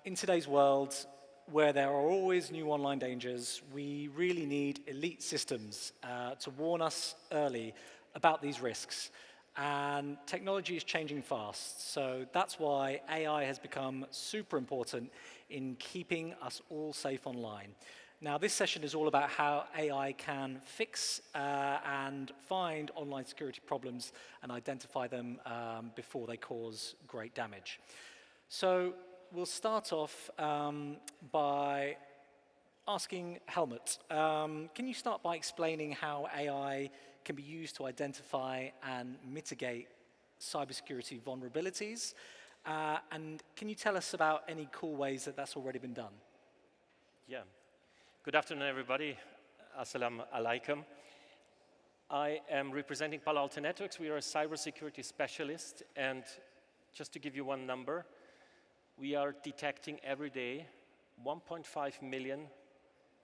In today's world, where there are always new online dangers, we really need elite systems to warn us early about these risks. And technology is changing fast, so that's why AI has become super important in keeping us all safe online. Now, this session is all about how AI can fix and find online security problems and identify them before they cause great damage. So we'll start off by asking Helmut, can you start by explaining how AI can be used to identify and mitigate cybersecurity vulnerabilities? And can you tell us about any cool ways that that's already been done? Yeah. Good afternoon, everybody. Assalamu alaikum. I am representing Palo Alto Networks. We are a cybersecurity specialist, and just to give you one number, we are detecting every day 1.5 million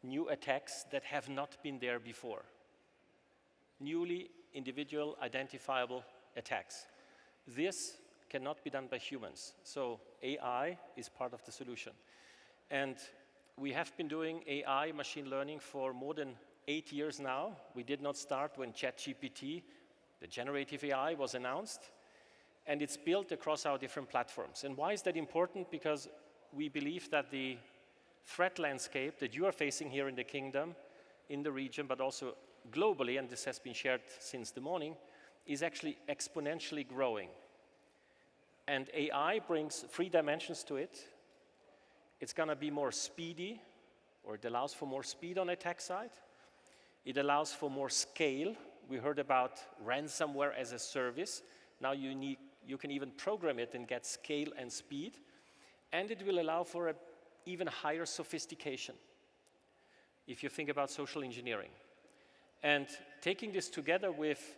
new attacks that have not been there before. Newly individual identifiable attacks. This cannot be done by humans, so AI is part of the solution. And we have been doing AI, machine learning, for more than 8 years now. We did not start when ChatGPT, the generative AI, was announced. And it's built across our different platforms. And why is that important? Because we believe that the threat landscape that you are facing here in the kingdom, in the region, but also globally, and this has been shared since the morning, is actually exponentially growing. And AI brings 3 dimensions to it. It's going to be more speedy, or it allows for more speed on attack side. It allows for more scale. We heard about ransomware as a service. Now you can even program it and get scale and speed. And it will allow for an even higher sophistication, if you think about social engineering. And taking this together with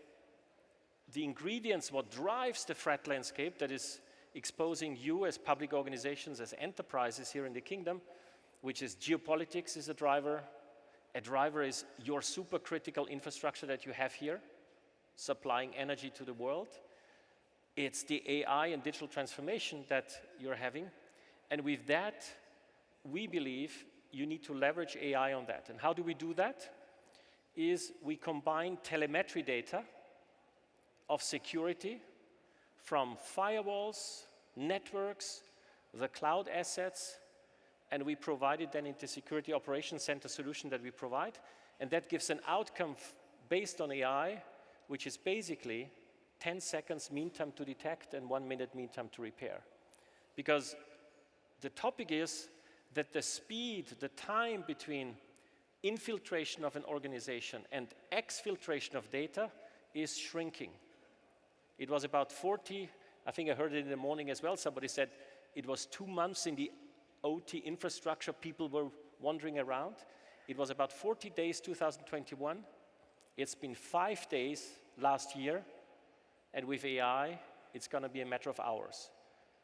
the ingredients, what drives the threat landscape that is exposing you as public organizations, as enterprises here in the kingdom, which is geopolitics is a driver. A driver is your supercritical infrastructure that you have here, supplying energy to the world. It's the AI and digital transformation that you're having. And with that, we believe you need to leverage AI on that. And how do we do that? Is we combine telemetry data of security from firewalls, networks, the cloud assets, and we provide it then into Security Operations Center solution that we provide. And that gives an outcome based on AI, which is basically 10 seconds mean time to detect and 1 minute mean time to repair. Because the topic is that the speed, the time between infiltration of an organization and exfiltration of data is shrinking. It was about 40, I think I heard it in the morning as well, somebody said it was 2 months in the OT infrastructure people were wandering around. It was about 40 days 2021. It's been 5 days last year. And with AI, it's going to be a matter of hours.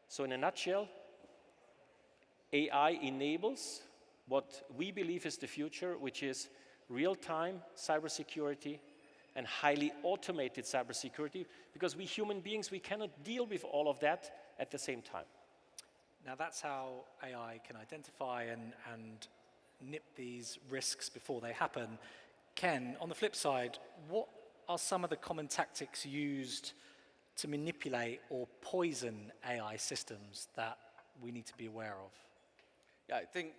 So in a nutshell, AI enables what we believe is the future, which is real-time cybersecurity and highly automated cybersecurity, because we human beings, we cannot deal with all of that at the same time. Now, that's how AI can identify and nip these risks before they happen. Ken, on the flip side, what are some of the common tactics used to manipulate or poison AI systems that we need to be aware of? Yeah, I think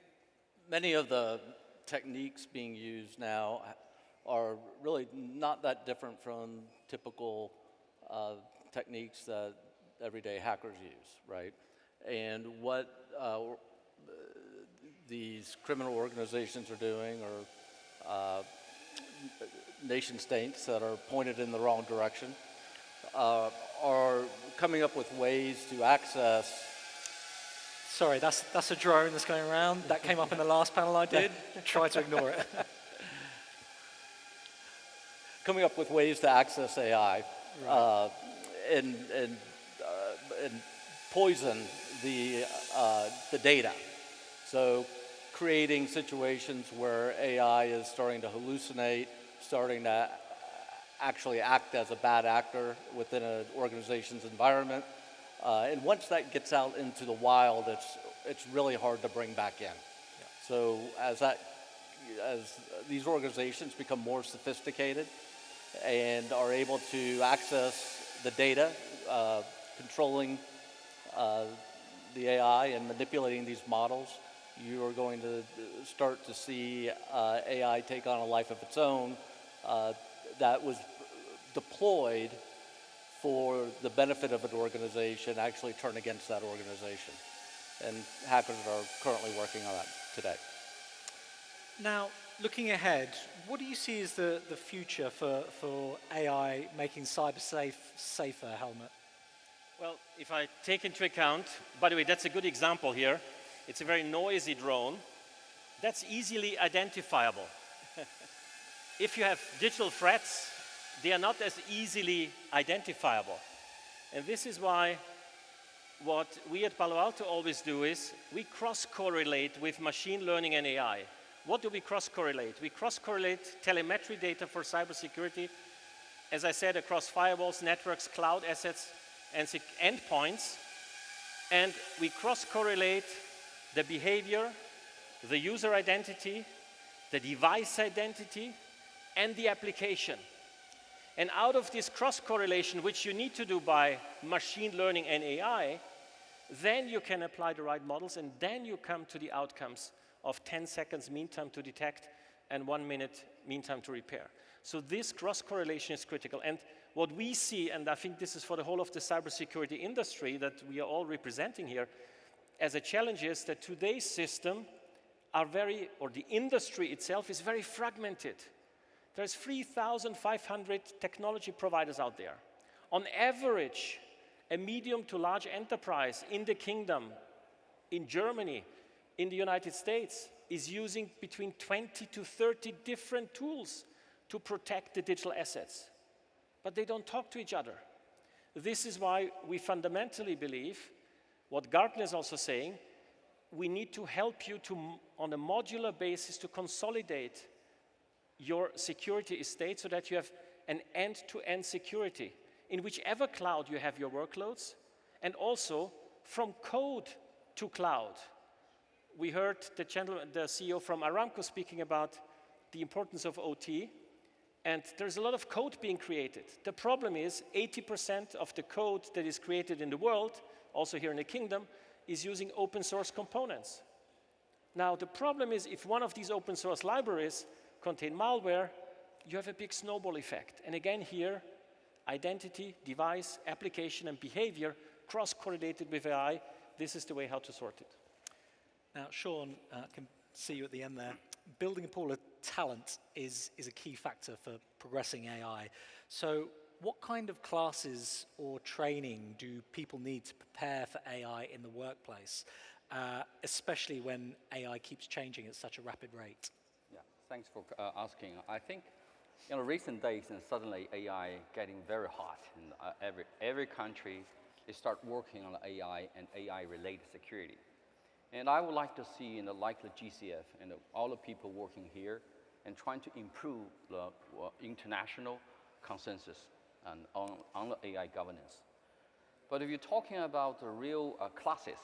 many of the techniques being used now are really not that different from typical techniques that everyday hackers use, right? And what these criminal organizations are doing, or nation states that are pointed in the wrong direction, are coming up with ways to access. Sorry, that's a drone that's going around. That came up in the last panel I did. Try to ignore it. Coming up with ways to access AI, right. and poison the data. So creating situations where AI is starting to hallucinate, starting to actually act as a bad actor within an organization's environment. And once that gets out into the wild, it's it's really hard to bring back in. So as these organizations become more sophisticated and are able to access the data, controlling the AI and manipulating these models, you are going to start to see AI take on a life of its own that was deployed for the benefit of an organization actually turn against that organization. And hackers are currently working on that today. Now, looking ahead, what do you see as the future for AI making cyber safer, Helmut? Well, if I take into account, by the way, that's a good example here. It's a very noisy drone. That's easily identifiable. If you have digital threats, they are not as easily identifiable. And this is why what we at Palo Alto always do is we cross-correlate with machine learning and AI. What do we cross-correlate? We cross-correlate telemetry data for cybersecurity, as I said, across firewalls, networks, cloud assets, and endpoints. And we cross-correlate the behavior, the user identity, the device identity, and the application. And out of this cross-correlation, which you need to do by machine learning and AI, then you can apply the right models, and then you come to the outcomes of 10 seconds mean time to detect and 1 minute mean time to repair. So this cross-correlation is critical. And what we see, and I think this is for the whole of the cybersecurity industry that we are all representing here, as a challenge is that today's system are the industry itself is very fragmented. There's 3,500 technology providers out there. On average, a medium to large enterprise in the kingdom, in Germany, in the United States, is using between 20 to 30 different tools to protect the digital assets. But they don't talk to each other. This is why we fundamentally believe, what Gartner is also saying, we need to help you to, on a modular basis, to consolidate your security estate so that you have an end-to-end security in whichever cloud you have your workloads, and also from code to cloud. We heard the CEO from Aramco speaking about the importance of OT, and there's a lot of code being created. The problem is 80% of the code that is created in the world, also here in the kingdom, is using open source components. Now, the problem is if one of these open source libraries contain malware, you have a big snowball effect. And again here, identity, device, application, and behavior cross-correlated with AI, this is the way how to sort it. Now, Sean, can see you at the end there. Building a pool of talent is a key factor for progressing AI. So what kind of classes or training do people need to prepare for AI in the workplace, especially when AI keeps changing at such a rapid rate? Yeah, thanks for asking. I think in recent days, and suddenly AI getting very hot, and every country they start working on AI and AI-related security. And I would like to see, like the GCF and all the people working here, and trying to improve the international consensus on the AI governance. But if you're talking about the real classes,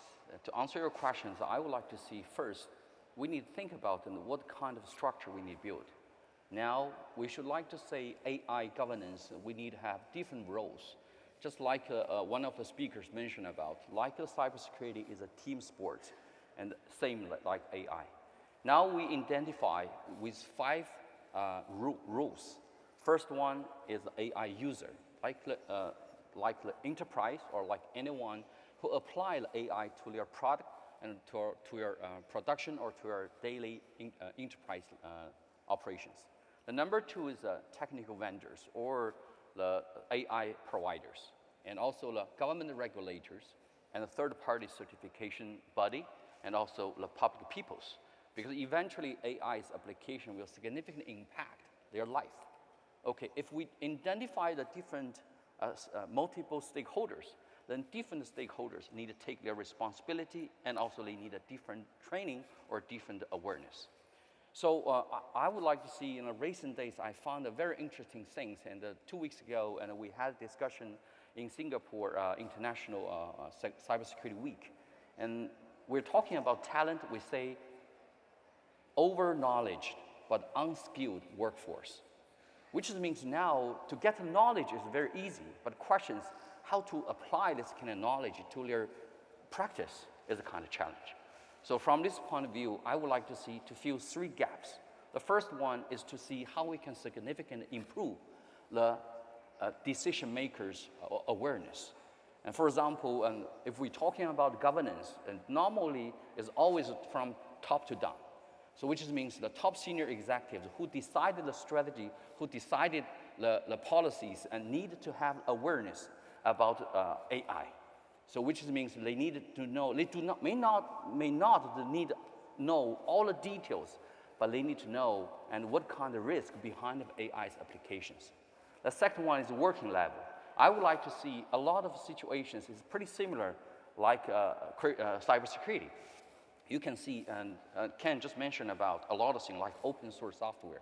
to answer your questions, I would like to see first, we need to think about what kind of structure we need to build. Now, we should like to say AI governance, we need to have different roles. Just like one of the speakers mentioned about, like cybersecurity is a team sport, and same like AI. Now we identify with 5 rules. First one is AI user, like the enterprise or like anyone who apply the AI to their product and to your production or to your daily enterprise operations. The number 2 is technical vendors or the AI providers, and also the government regulators and the third-party certification body, and also the public peoples, because eventually AI's application will significantly impact their life. Okay, if we identify the different multiple stakeholders, then different stakeholders need to take their responsibility, and also they need a different training or different awareness. So I would like to see in the recent days, I found a very interesting things, and 2 weeks ago, and we had a discussion in Singapore International Cybersecurity Week. And we're talking about talent, we say over-knowledge, but unskilled workforce, which means now to get the knowledge is very easy, but questions how to apply this kind of knowledge to their practice is a kind of challenge. So from this point of view, I would like to fill 3 gaps. The first one is to see how we can significantly improve the decision makers' awareness. And for example, if we're talking about governance, and normally it's always from top to down. So which means the top senior executives who decided the strategy, who decided the policies, and need to have awareness about AI. So which means they need to know, they may not need to know all the details, but they need to know and what kind of risk behind AI's applications. The second one is working level. I would like to see a lot of situations is pretty similar like cybersecurity. You can see, and Ken just mentioned about a lot of things like open source software.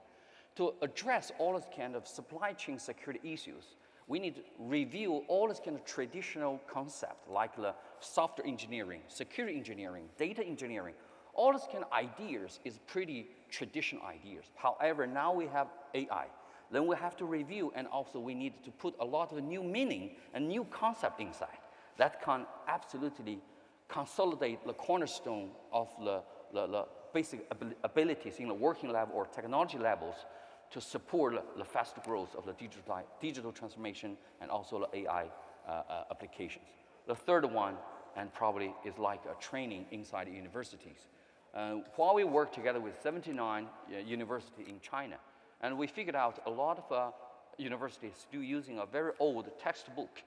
To address all this kind of supply chain security issues, we need to review all this kind of traditional concept like the software engineering, security engineering, data engineering. All these kind of ideas is pretty traditional ideas. However, now we have AI. Then we have to review, and also we need to put a lot of new meaning and new concept inside. That can absolutely consolidate the cornerstone of the basic abilities in the working level or technology levels to support the fast growth of the digital transformation and also the AI applications. The third one, and probably is like a training inside universities. While we work together with 79 universities in China, and we figured out a lot of universities still using a very old textbook.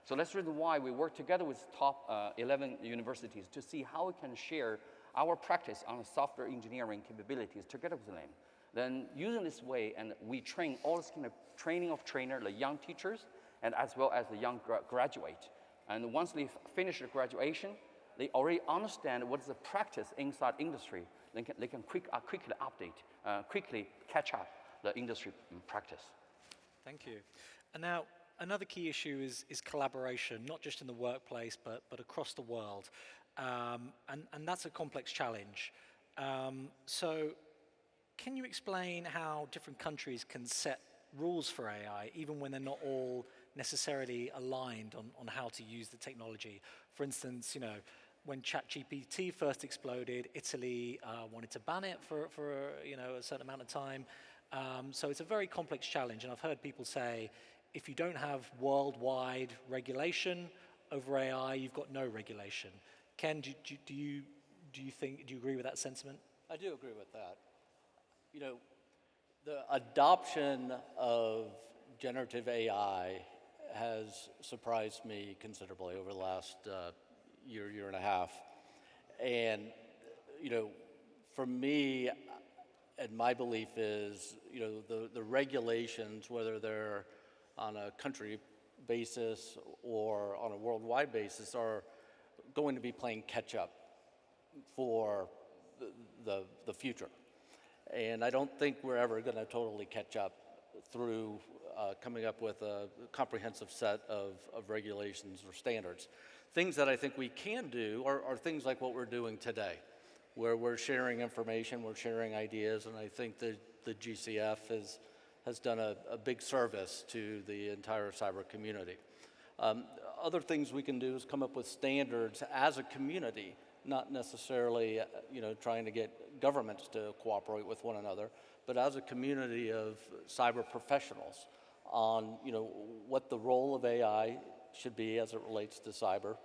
So that's the reason why we work together with top 11 universities to see how we can share our practice on software engineering capabilities together with them. Then using this way, and we train all this kind of training of trainers, the young teachers, and as well as the young graduate. And once they finish the graduation, they already understand what is the practice inside industry. They can quickly update, quickly catch up the industry practice. Thank you. And now, another key issue is collaboration, not just in the workplace, but across the world. And that's a complex challenge. So can you explain how different countries can set rules for AI, even when they're not all necessarily aligned on how to use the technology? For instance, when ChatGPT first exploded, Italy wanted to ban it for a certain amount of time. So it's a very complex challenge, and I've heard people say, if you don't have worldwide regulation over AI, you've got no regulation. Ken, do you agree with that sentiment? I do agree with that. The adoption of generative AI has surprised me considerably over the last year and a half. And, for me, and my belief is, the regulations, whether they're on a country basis or on a worldwide basis, are going to be playing catch up for the future. And I don't think we're ever going to totally catch up through coming up with a comprehensive set of regulations or standards. Things that I think we can do are things like what we're doing today, where we're sharing information, we're sharing ideas, and I think the GCF has done a big service to the entire cyber community. Other things we can do is come up with standards as a community, not necessarily trying to get governments to cooperate with one another, but as a community of cyber professionals on what the role of AI should be as it relates to cyber.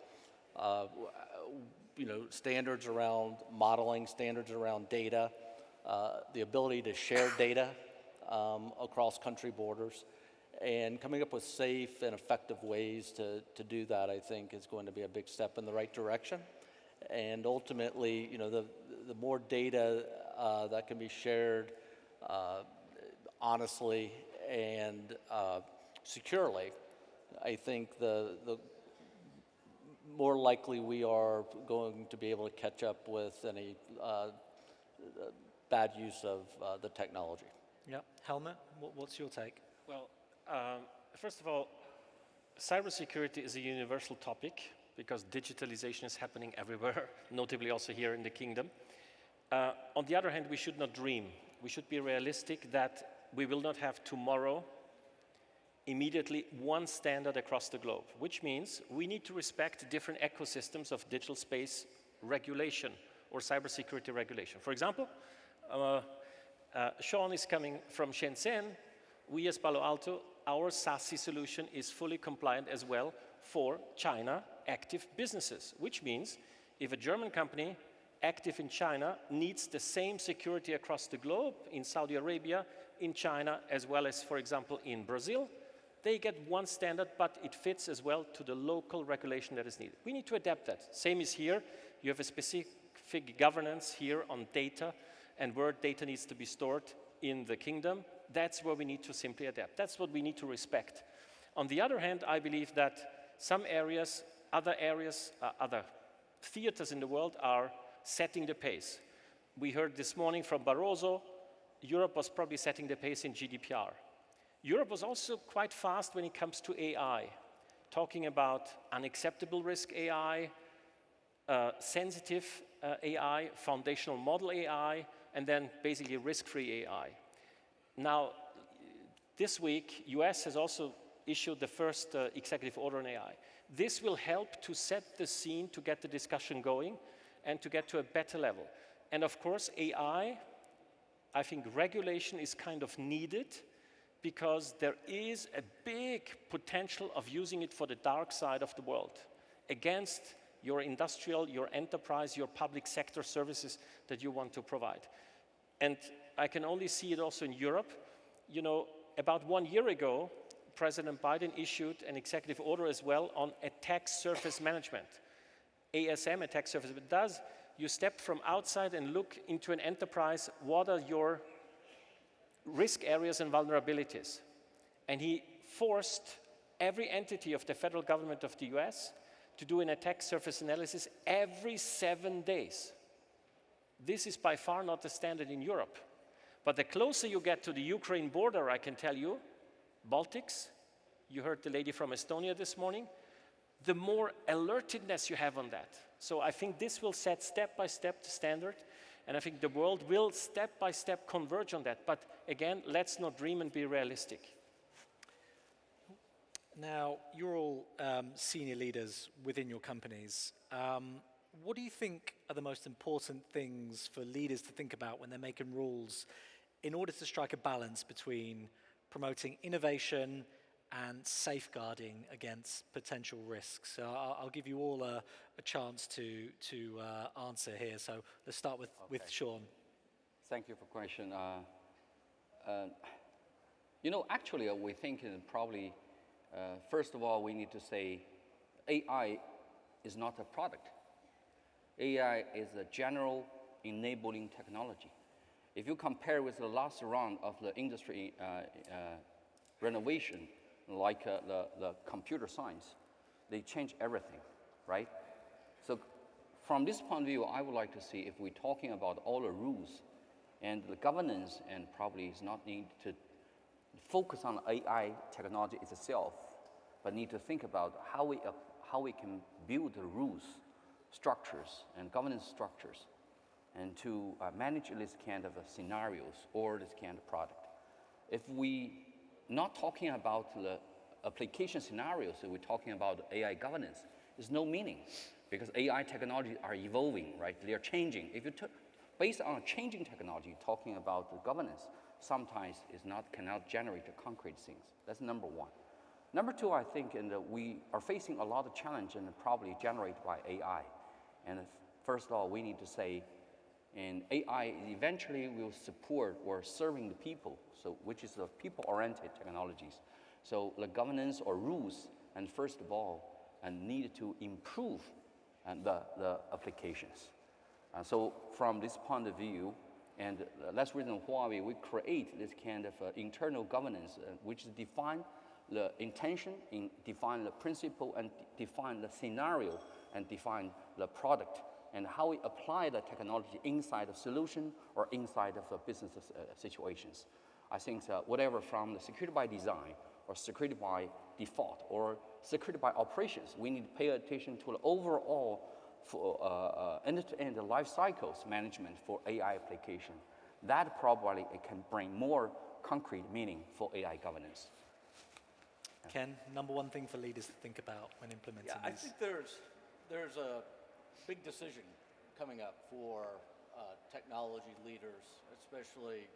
Standards around modeling, standards around data, the ability to share data across country borders, and coming up with safe and effective ways to do that, I think, is going to be a big step in the right direction. And ultimately, the more data that can be shared honestly and securely, I think the more likely we are going to be able to catch up with any bad use of the technology. Yeah, Helmut, what's your take? Well, first of all, cybersecurity is a universal topic. because digitalization is happening everywhere, notably also here in the kingdom. On the other hand, we should not dream. We should be realistic that we will not have tomorrow immediately one standard across the globe, which means we need to respect different ecosystems of digital space regulation or cybersecurity regulation. For example, Sean is coming from Shenzhen. We as Palo Alto, our SASE solution is fully compliant as well for China active businesses, which means if a German company active in China needs the same security across the globe, in Saudi Arabia, in China, as well as, for example, in Brazil, they get one standard, but it fits as well to the local regulation that is needed. We need to adapt that. Same is here. You have a specific governance here on data and where data needs to be stored in the kingdom. That's where we need to simply adapt. That's what we need to respect. On the other hand, I believe that some areas, other theaters in the world are setting the pace. We heard this morning from Barroso, Europe was probably setting the pace in GDPR. Europe was also quite fast when it comes to AI, talking about unacceptable risk AI, sensitive AI, foundational model AI, and then basically risk-free AI. Now, this week, US has also issued the first executive order on AI. This will help to set the scene, to get the discussion going, and to get to a better level. And of course, AI, I think regulation is kind of needed because there is a big potential of using it for the dark side of the world against your industrial, your enterprise, your public sector services that you want to provide. And I can only see it also in Europe. You know, about 1 year ago, President Biden issued an executive order as well on attack surface management. ASM, attack surface, it does, you step from outside and look into an enterprise, what are your risk areas and vulnerabilities? And he forced every entity of the federal government of the US to do an attack surface analysis every 7 days. This is by far not the standard in Europe. But the closer you get to the Ukraine border, I can tell you, Baltics, you heard the lady from Estonia this morning, the more alertedness you have on that. So I think this will set step-by-step the standard, and I think the world will step-by-step converge on that. But again, let's not dream and be realistic. Now, you're all senior leaders within your companies. What do you think are the most important things for leaders to think about when they're making rules in order to strike a balance between promoting innovation and safeguarding against potential risks? So I'll give you all a chance to answer here. So let's start with Sean. Thank you for the question. You know, actually, we think probably, first of all, we need to say AI is not a product. AI is a general enabling technology. If you compare with the last round of the industry renovation, like the computer science, they change everything, right? So from this point of view, I would like to see if we're talking about all the rules and the governance, and probably is not need to focus on AI technology itself, but need to think about how we can build the rules, structures, and governance structures, and to manage this kind of scenarios or this kind of product. If we not talking about the application scenarios, so we're talking about AI governance, there's no meaning, because AI technologies are evolving, right? They are changing. If you based on changing technology, talking about the governance, sometimes cannot generate the concrete things. That's number one. Number two, I think, we are facing a lot of challenge and probably generated by AI. And first of all, we need to say, and AI eventually will support or serving the people, so which is the people-oriented technologies. So the governance or rules, and first of all, need to improve the applications. So from this point of view, and that's the reason why we create this kind of internal governance, which define the intention, define the principle, and define the scenario, and define the product, and how we apply the technology inside of solution or inside of business situations. I think whatever from the security by design or security by default, or security by operations. We need to pay attention to the overall for end-to-end life cycles management for AI application. That probably it can bring more concrete meaning for AI governance. Ken, number one thing for leaders to think about when implementing I these. think there's a big decision coming up for technology leaders, especially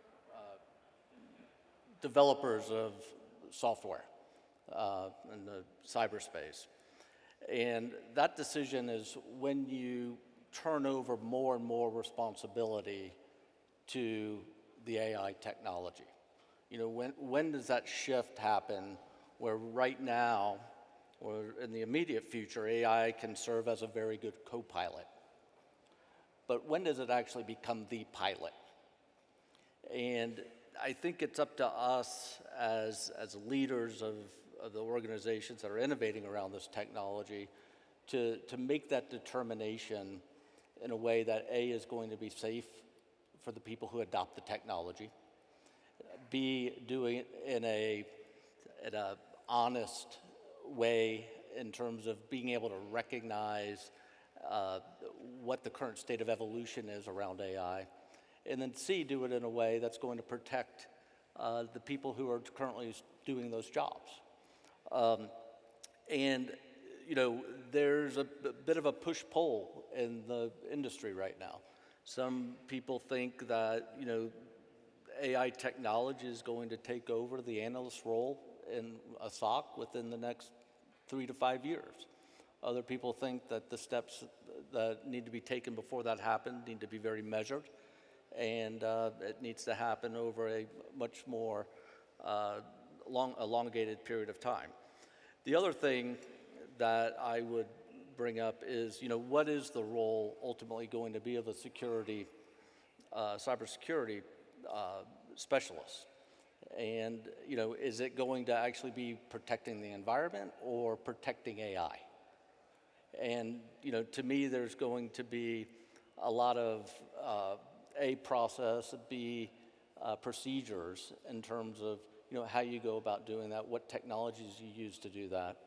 developers of software in the cyberspace. And that decision is when you turn over more and more responsibility to the AI technology. You know, when does that shift happen where right now, or in the immediate future, AI can serve as a very good co-pilot? But when does it actually become the pilot? And I think it's up to us as leaders of the organizations that are innovating around this technology to make that determination in a way that A, is going to be safe for the people who adopt the technology, B, doing it in an honest way in terms of being able to recognize what the current state of evolution is around AI, and then C, do it in a way that's going to protect the people who are currently doing those jobs. And you know, there's a bit of a push-pull in the industry right now. Some people think that, you know, AI technology is going to take over the analyst role in a SOC within the next 3 to 5 years. Other people think that the steps that need to be taken before that happen need to be very measured, and it needs to happen over a much more elongated period of time. The other thing that I would bring up is, you know, what is the role ultimately going to be of a security, cybersecurity specialist? And, you know, is it going to actually be protecting the environment or protecting AI? And, you know, to me, there's going to be a lot of A, process, B, procedures in terms of, you know, how you go about doing that, what technologies you use to do that,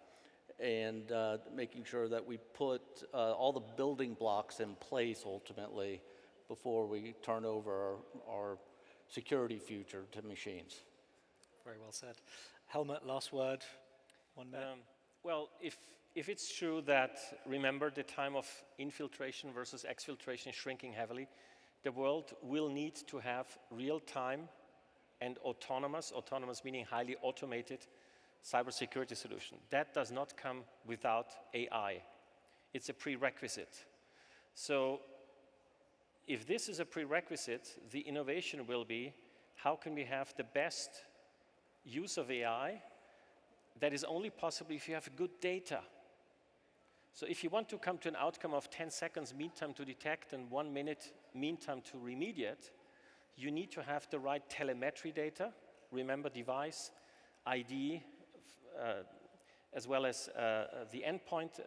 and making sure that we put all the building blocks in place ultimately before we turn over our security future to machines. Very well said. Helmut, last word. 1 minute. Well, if it's true that, remember, the time of infiltration versus exfiltration is shrinking heavily, the world will need to have real-time and autonomous meaning highly automated cybersecurity solution. That does not come without AI. It's a prerequisite. So if this is a prerequisite, the innovation will be, how can we have the best use of AI that is only possible if you have good data. So if you want to come to an outcome of 10 seconds mean time to detect and 1 minute mean time to remediate, you need to have the right telemetry data, remember device, ID, as well as the endpoint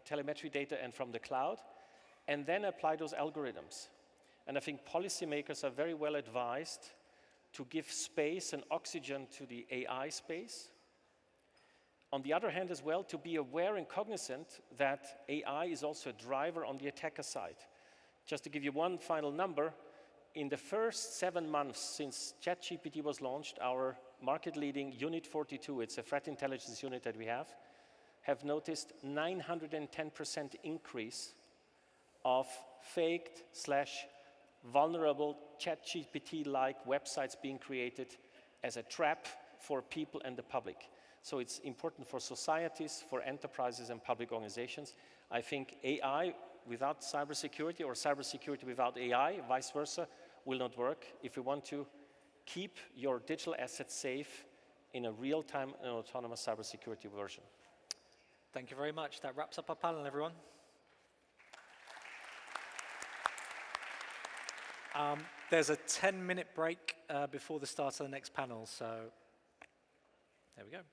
telemetry data and from the cloud, and then apply those algorithms. And I think policymakers are very well advised to give space and oxygen to the AI space. On the other hand as well, to be aware and cognizant that AI is also a driver on the attacker side. Just to give you one final number, in the first 7 months since ChatGPT was launched, our market-leading Unit 42, it's a threat intelligence unit that we have noticed 910% increase of faked/vulnerable ChatGPT-like websites being created as a trap for people and the public. So it's important for societies, for enterprises and public organizations. I think AI without cybersecurity or cybersecurity without AI, vice versa, will not work if we want to keep your digital assets safe in a real-time and autonomous cybersecurity version. Thank you very much. That wraps up our panel, everyone. There's a 10-minute break before the start of the next panel, so there we go.